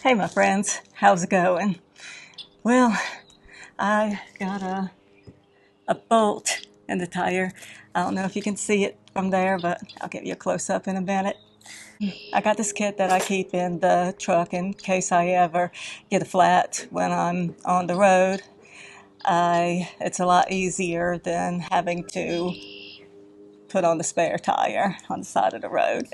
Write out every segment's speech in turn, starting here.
Hey my friends, how's it going? Well, I got a bolt in the tire. I don't know if you can see it from there, but I'll give you a close-up in a minute. I got this kit that I keep in the truck in case I ever get a flat when I'm on the road. It's a lot easier than having to put on the spare tire on the side of the road.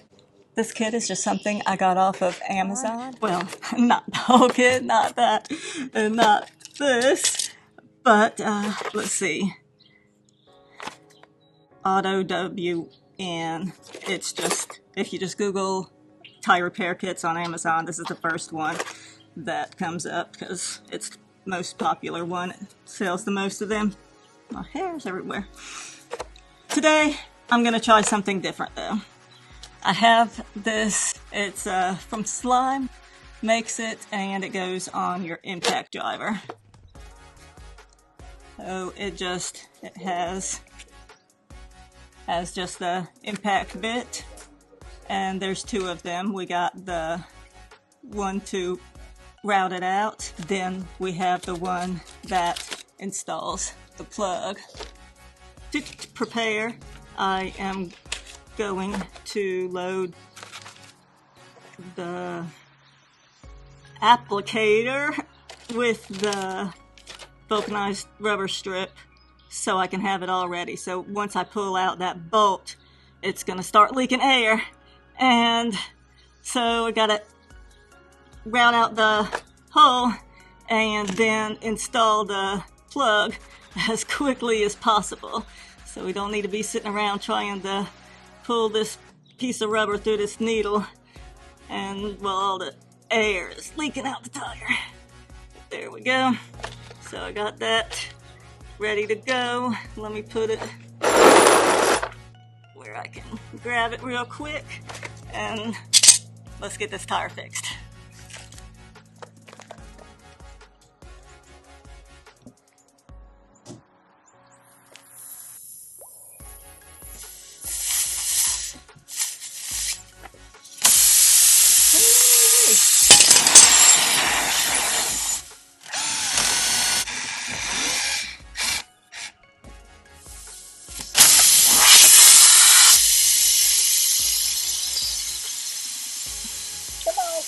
This kit is just something I got off of Amazon. Well, not the whole kit, not that, and not this, but let's see. Auto WN. It's just, if you just Google tire repair kits on Amazon, this is the first one that comes up because it's the most popular one. It sells the most of them. My hair's everywhere. Today, I'm going to try something different though. I have this, it's from Slime, makes it, and it goes on your impact driver. So it has just the impact bit, and there's two of them. We got the one to route it out, then we have the one that installs the plug. To prepare, I am going to load the applicator with the vulcanized rubber strip so I can have it all ready. So once I pull out that bolt, it's gonna start leaking air, and so I gotta route out the hole and then install the plug as quickly as possible. So we don't need to be sitting around trying to pull this piece of rubber through this needle and while all the air is leaking out the tire. There we go. So I got that ready to go. Let me put it where I can grab it real quick, and let's get this tire fixed.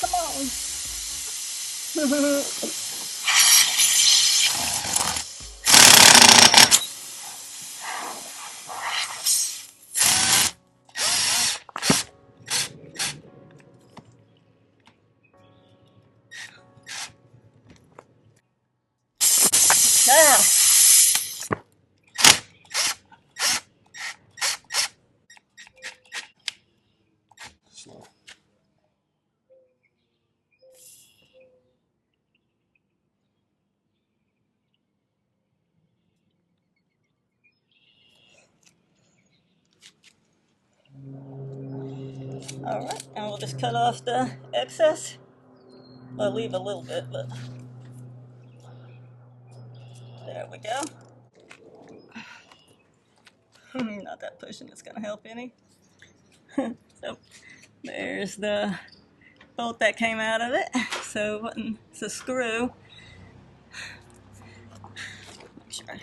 Come on. Ah. Alright, and we'll just cut off the excess. I'll leave a little bit, but there we go. Not that pushing is going to help any. So there's the bolt that came out of it. So it's a screw. Make sure I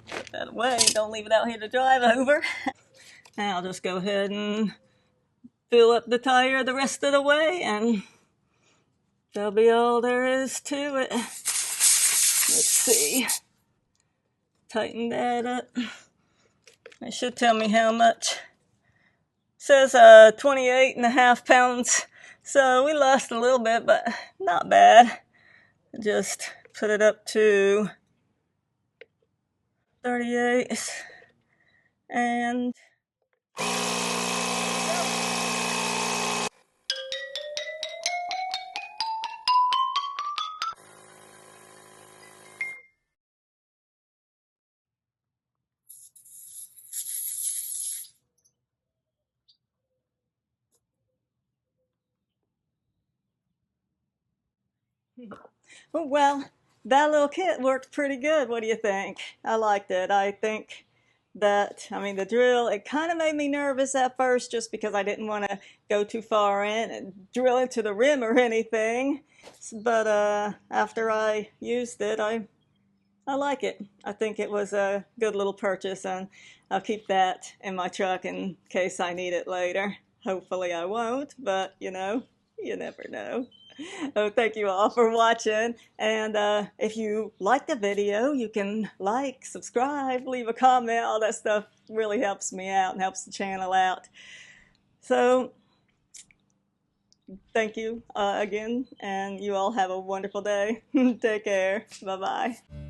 put that away. Don't leave it out here to drive over. Now I'll just go ahead and fill up the tire the rest of the way, and that'll be all there is to it. Let's see. Tighten that up. It should tell me how much. It says 28.5 pounds. So we lost a little bit, but not bad. Just put it up to 38 and oh, well, that little kit worked pretty good. What do you think? I liked it. I think I mean, the drill, it kind of made me nervous at first just because I didn't want to go too far in and drill into the rim or anything. But after I used it, I like it. I think it was a good little purchase, and I'll keep that in my truck in case I need it later. Hopefully I won't, but you never know. Oh, thank you all for watching. And if you like the video, you can like, subscribe, leave a comment. All that stuff really helps me out and helps the channel out. So thank you again, and you all have a wonderful day. Take care. Bye-bye.